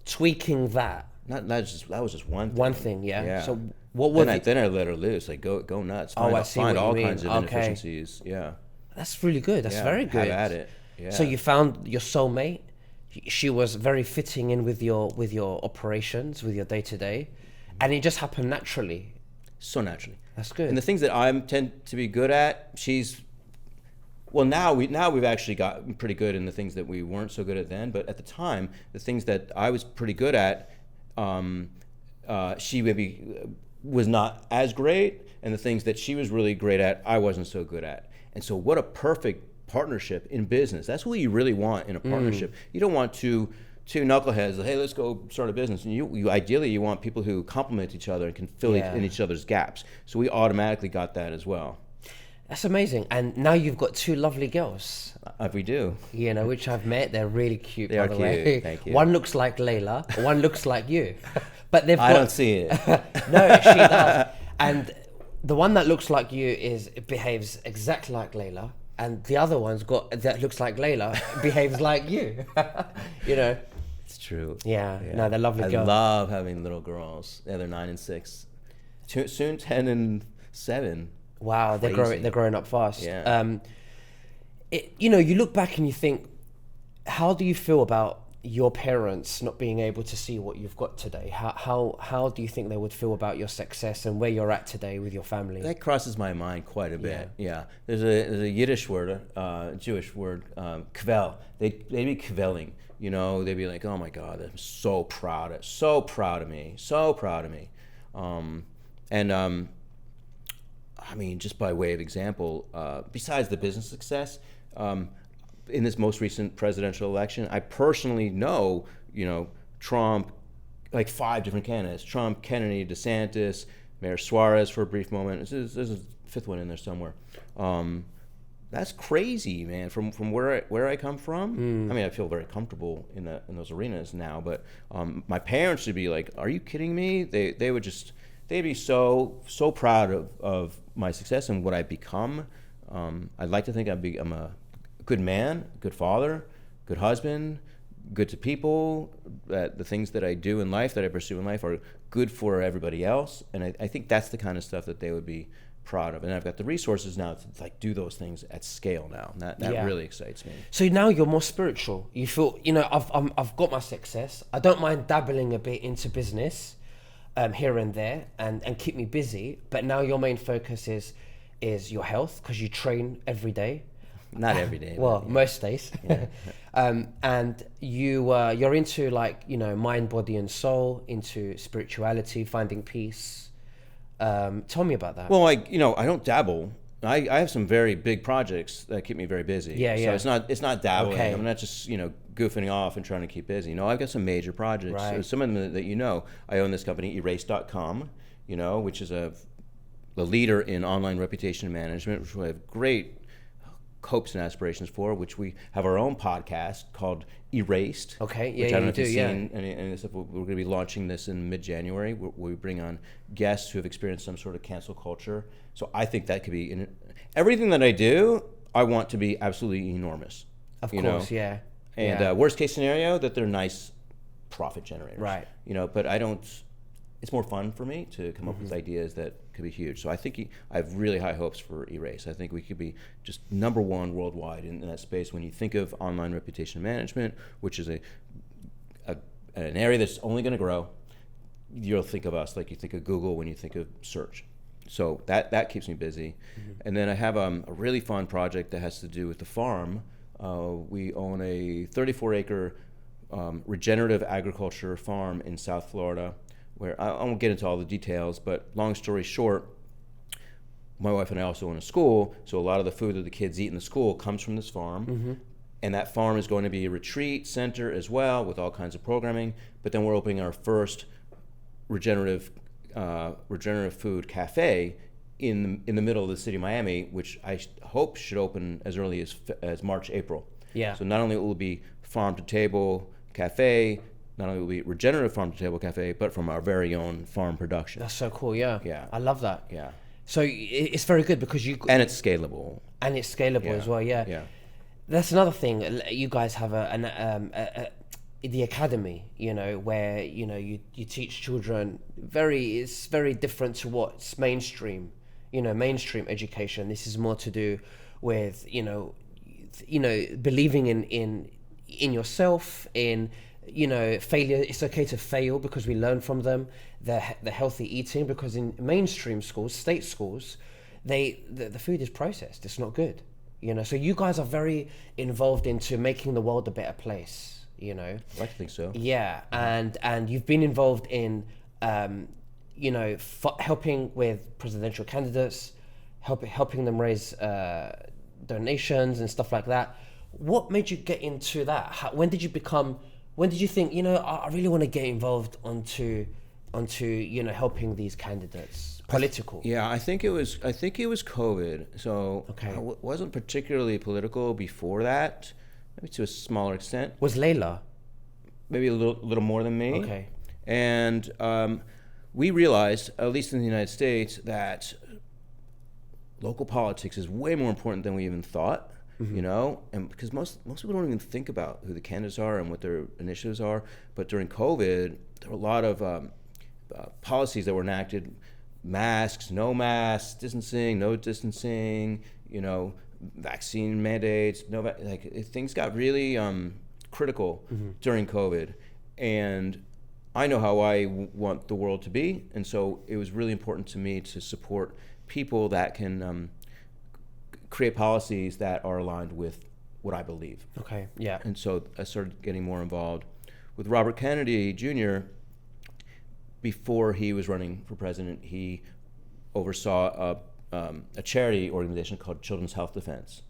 tweaking that. That was just one thing. One thing, yeah. Yeah. So what was then I let her loose, like go nuts. Find all kinds of inefficiencies. Yeah. That's really good. That's very good. Have at it. Yeah. So you found your soulmate. She was very fitting in with your operations, with your day-to-day, and it just happened naturally. So naturally. That's good. And the things that I tend to be good at, now we've actually gotten pretty good in the things that we weren't so good at then. But at the time, the things that I was pretty good at, she maybe was not as great, and the things that she was really great at, I wasn't so good at. And so, what a perfect partnership in business. That's what you really want in a partnership. You don't want two knuckleheads, hey, let's go start a business. And you ideally you want people who complement each other and can fill in each other's gaps. So we automatically got that as well. That's amazing. And now you've got two lovely girls. We do. You know, which I've met. They're really cute, by the way. Thank you. One looks like Layla, one looks like you. But I don't see it. No, she does. And the one that looks like you behaves exactly like Layla. And the other one's that looks like Layla, behaves like you. You know. It's true. Yeah. No, they're lovely girls. I love having little girls. Yeah, they're 9 and 6. Soon 10 and 7. Wow, they're growing up fast. Yeah. You know, you look back and you think, how do you feel about your parents not being able to see what you've got today? How do you think they would feel about your success and where you're at today with your family? That crosses my mind quite a bit. Yeah. There's a Yiddish word, Jewish word, kvel. They'd be kveling. You know, they'd be like, oh my God, I'm so proud of me. I mean, just by way of example, besides the business success, in this most recent presidential election, I personally know, you know, Trump, like 5 different candidates: Trump, Kennedy, DeSantis, Mayor Suarez for a brief moment. There's a 5th one in there somewhere. That's crazy, man. From where I come from, I mean, I feel very comfortable in those arenas now. But my parents would be like, "Are you kidding me?" They'd be so proud of my success and what I've become. I'd like to think I'm a good man, good father, good husband, good to people. That the things that I do in life, that I pursue in life, are good for everybody else. And I think that's the kind of stuff that they would be proud of. And I've got the resources now to like do those things at scale now. That really excites me. So now you're more spiritual. You feel, you know, I've got my success. I don't mind dabbling a bit into business here and there and keep me busy. But now your main focus is your health, because you train every day. Not every day. Well, but, yeah. most days. Yeah. And you're into like, mind, body and soul, into spirituality, finding peace. Tell me about that. Well, I don't dabble. I have some very big projects that keep me very busy. Yeah, So yeah. it's not dabbling. Okay. I'm not just goofing off and trying to keep busy. I've got some major projects. Right. So some of them that I own this company Erase.com, which is the leader in online reputation management, which we have great hopes and aspirations for, which we have our own podcast called Erased. Okay, yeah, which I don't know you if you've do, yeah. seen any of this stuff. We're going to be launching this in mid-January, where we bring on guests who have experienced some sort of cancel culture. So I think that could be everything that I do. I want to be absolutely enormous. Of course, yeah. And yeah. Worst case scenario, that they're nice profit generators. Right. But I don't. It's more fun for me to come up with ideas that could be huge. So I think I have really high hopes for Erase. I think we could be just number one worldwide in that space. When you think of online reputation management, which is an area that's only going to grow, you'll think of us like you think of Google when you think of search. So that keeps me busy. And then I have a really fun project that has to do with the farm. We own a 34-acre regenerative agriculture farm in South Florida, where I won't get into all the details, but long story short, my wife and I also own a school, so a lot of the food that the kids eat in the school comes from this farm. And that farm is going to be a retreat center as well, with all kinds of programming. But then we're opening our first regenerative food cafe in the middle of the city of Miami, which I hope should open as early as March, April. Yeah. So not only will it be farm to table cafe, not only will it be regenerative farm to table cafe, but from our very own farm production. That's so cool, yeah. Yeah. I love that. Yeah. So it's very good because And it's scalable. And it's scalable as well, yeah. Yeah. That's another thing. You guys have the academy, where you teach children. It's very different to what's mainstream, mainstream education. This is more to do with believing in yourself, in failure. It's okay to fail because we learn from them. The healthy eating, because in mainstream schools, state schools, the food is processed. It's not good. So you guys are very involved into making the world a better place. I'd like to think so. Yeah, and you've been involved in, helping with presidential candidates, helping them raise donations and stuff like that. What made you get into that? When did you think, I really want to get involved onto helping these candidates, political? I think it was COVID. So Okay. I wasn't particularly political before that, maybe to a smaller extent. Was Layla? Maybe a little more than me. Okay. And we realized, at least in the United States, that local politics is way more important than we even thought. And because most people don't even think about who the candidates are and what their initiatives are. But during COVID, there were a lot of policies that were enacted: masks, no masks, distancing, no distancing, vaccine mandates, things got really critical during COVID. And I know how I want the world to be, and so it was really important to me to support people that can create policies that are aligned with what I believe. Okay, yeah. And so I started getting more involved with Robert Kennedy Jr. Before he was running for president. He oversaw a charity organization called Children's Health Defense,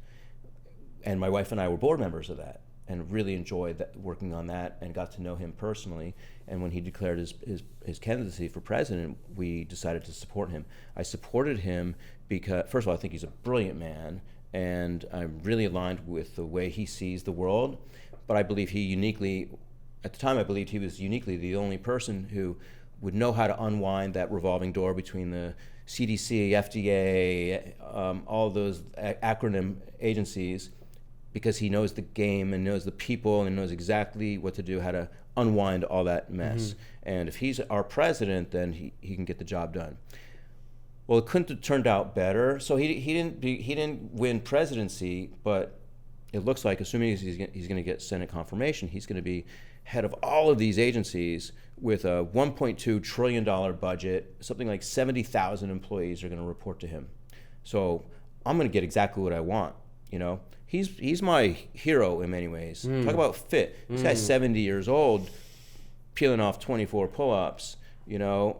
and my wife and I were board members of that, and really enjoyed working on that, and got to know him personally. And when he declared his candidacy for president, we decided to support him. I supported him because, first of all, I think he's a brilliant man, and I'm really aligned with the way he sees the world. But I believe at the time, I believed he was uniquely the only person who would know how to unwind that revolving door between the CDC, FDA, all those acronym agencies, because he knows the game and knows the people and knows exactly what to do, how to unwind all that mess. And if he's our president, then he can get the job done. Well, it couldn't have turned out better. So he didn't win presidency, but it looks like, assuming he's going to get Senate confirmation, he's going to be head of all of these agencies with a $1.2 trillion budget. Something like 70,000 employees are going to report to him. So I'm going to get exactly what I want. You know, he's my hero in many ways. Talk about fit. This guy's 70 years old, peeling off 24 pull-ups. You know,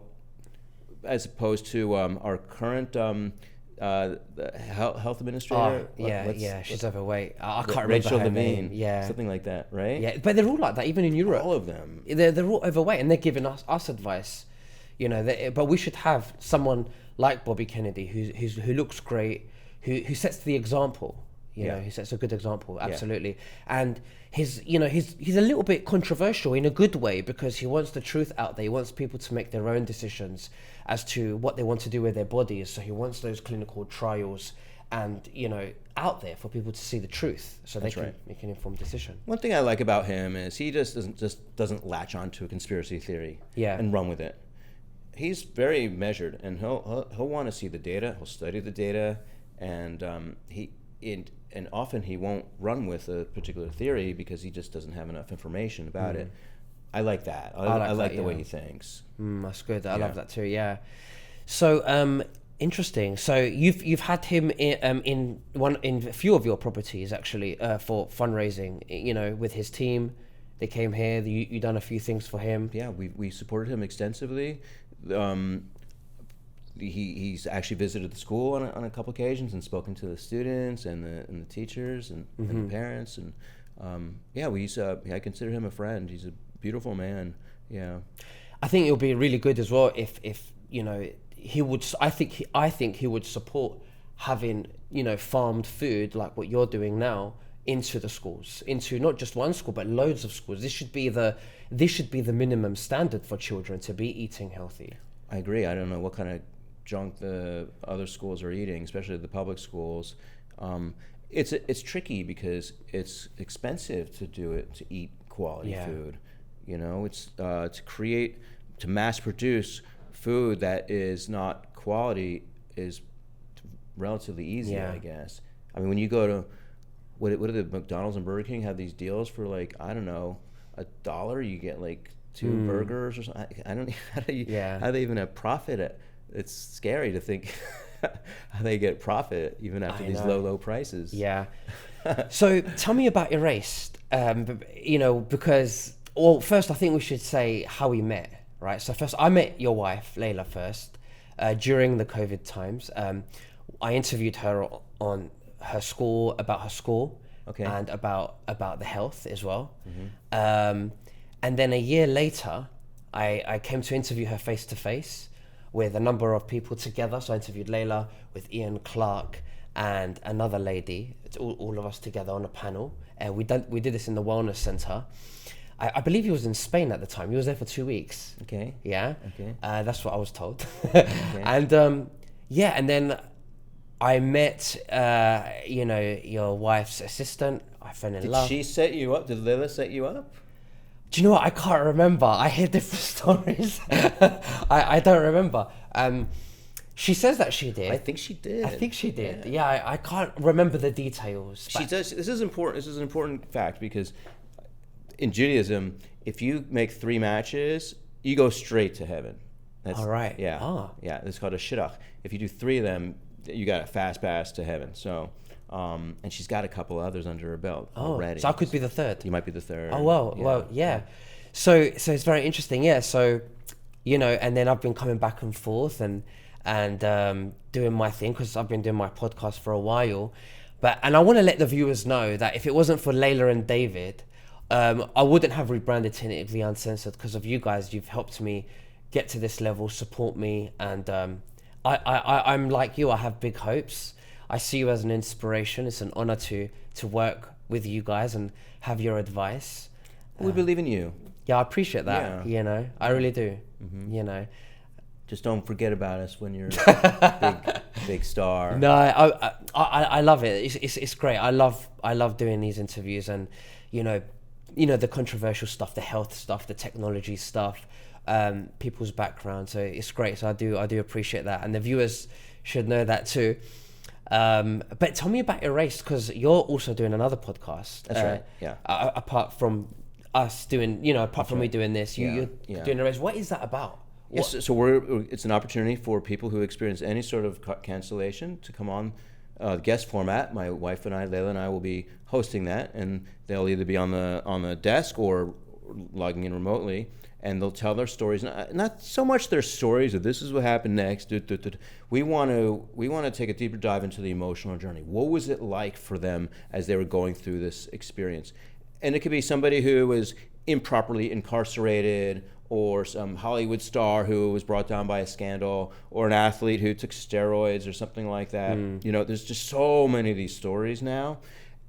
as opposed to our current the health administrator. She's overweight. I can't remember Rachel her Levine. name. Yeah, something like that, right? Yeah, but they're all like that, even in Europe. All of them. They're all overweight, and they're giving us advice. You know, but we should have someone like Bobby Kennedy who looks great, who sets the example. You know, he sets a good example, absolutely. And he's a little bit controversial in a good way, because he wants the truth out there. He wants people to make their own decisions as to what they want to do with their bodies. So he wants those clinical trials and, you know, out there for people to see the truth, so they can make an informed decision. One thing I like about him is he just doesn't latch onto a conspiracy theory and run with it. He's very measured, and he'll want to see the data. He'll study the data, and and often he won't run with a particular theory because he just doesn't have enough information about it. I like that. I like the way he thinks. That's good. I love that too. Yeah. So interesting. So you've had him in a few of your properties actually for fundraising. You know, with his team, they came here. You done a few things for him. Yeah, we supported him extensively. He's actually visited the school on a couple occasions and spoken to the students and the teachers and the parents, and I consider him a friend. He's a beautiful man. Yeah, I think it'll be really good as well if you know he would. I think he would support having, you know, farmed food like what you're doing now into the schools, into not just one school but loads of schools. This should be the minimum standard for children to be eating healthy. I agree. I don't know what kind of junk the other schools are eating, especially the public schools. It's tricky because it's expensive to eat quality food. You know, it's to mass produce food that is not quality is relatively easy, I guess. I mean, when you go to what do the McDonald's and Burger King have these deals for, like, I don't know, $1 you get like 2 burgers or something. I don't how do they even have profit it's scary to think how they get profit even after these low prices. Yeah. So tell me about Erased. You know, because first I think we should say how we met, right? So first I met your wife Layla first during the COVID times. I interviewed her on her school, about her school, and about the health as well. And then a year later, I came to interview her face to face with a number of people together. So I interviewed Layla with Ian Clark and another lady. It's all of us together on a panel. And we did this in the Wellness Center. I believe he was in Spain at the time. He was there for 2 weeks. Okay. Yeah. Okay. That's what I was told. And and then I met you know, your wife's assistant. I fell in love. Did she set you up? Did Layla set you up? Do you know what? I can't remember. I hear different stories. I don't remember. She says that she did. I think she did. Yeah, I can't remember the details. She does. This is important. This is an important fact, because in Judaism, if you make 3 matches, you go straight to heaven. That's, all right. Yeah. Yeah. It's called a shidduch. If you do 3 of them, you got a fast pass to heaven. So. And she's got a couple others under her belt already. So I could be the third. You might be the third. Oh, well, yeah. So it's very interesting. Yeah. So, you know, and then I've been coming back and forth and doing my thing, because I've been doing my podcast for a while. And I want to let the viewers know that if it wasn't for Layla and David, I wouldn't have rebranded Technically Uncensored, because of you guys. You've helped me get to this level, support me, and I'm like you. I have big hopes. I see you as an inspiration. It's an honor to work with you guys and have your advice. We believe in you. Yeah, I appreciate that. Yeah. You know, I really do. You know, just don't forget about us when you're a big star. No, I love it. It's great. I love doing these interviews, and you know the controversial stuff, the health stuff, the technology stuff, people's background. So it's great. So I do appreciate that, and the viewers should know that too. But tell me about Erased, because you're also doing another podcast. That's right. Yeah. Apart from us doing, you know, apart from me doing this, you're doing Erased. What is that about? Yes. So it's an opportunity for people who experience any sort of cancellation to come on guest format. My wife and I, Layla and I, will be hosting that, and they'll either be on the desk or logging in remotely, and they'll tell their stories. Not so much their stories of this is what happened next. We want to take a deeper dive into the emotional journey. What was it like for them as they were going through this experience? And it could be somebody who was improperly incarcerated, or some Hollywood star who was brought down by a scandal, or an athlete who took steroids or something like that. You know, there's just so many of these stories now,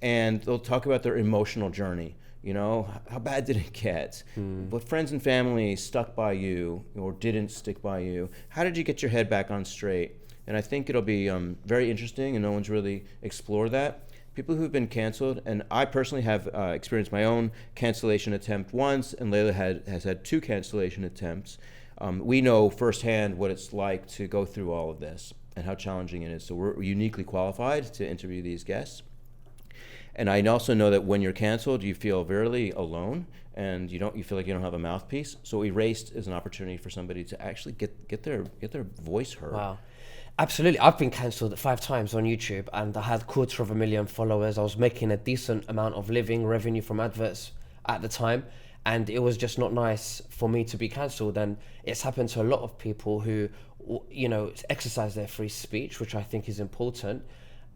and they'll talk about their emotional journey. You know, how bad did it get? What friends and family stuck by you or didn't stick by you? How did you get your head back on straight? And I think it'll be very interesting, and no one's really explored that. People who've been canceled, and I personally have experienced my own cancellation attempt once, and Layla has had 2 cancellation attempts. We know firsthand what it's like to go through all of this and how challenging it is. So we're uniquely qualified to interview these guests. And I also know that when you're canceled, you feel very alone, and you feel like you don't have a mouthpiece. So Erased is an opportunity for somebody to actually get their voice heard. Wow. Absolutely. I've been cancelled 5 times on YouTube, and I had 250,000 followers. I was making a decent amount of living revenue from adverts at the time, and it was just not nice for me to be cancelled. And it's happened to a lot of people who, you know, exercise their free speech, which I think is important,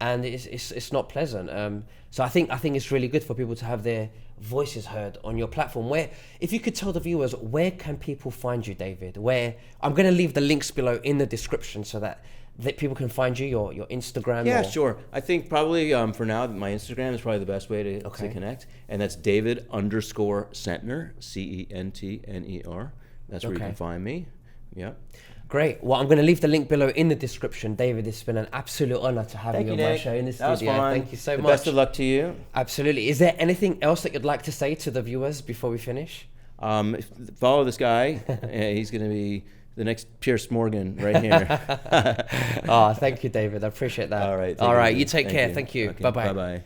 and it's not pleasant. So I think it's really good for people to have their voices heard on your platform. Where, if you could tell the viewers, where can people find you, David? Where I'm going to leave the links below in the description so that people can find you, your Instagram. Yeah, sure. I think probably for now, my Instagram is probably the best way to connect, and that's David_Centner, CENTNER. That's where you can find me. Yeah. Great. Well, I'm going to leave the link below in the description. David, it's been an absolute honor to have you on my show in the studio. Was fun. Thank you so much. Best of luck to you. Absolutely. Is there anything else that you'd like to say to the viewers before we finish? Follow this guy. He's going to be the next Pierce Morgan right here. Oh, thank you, David. I appreciate that. All right. All right. You take care. Thank you. Okay, Bye-bye. Bye-bye.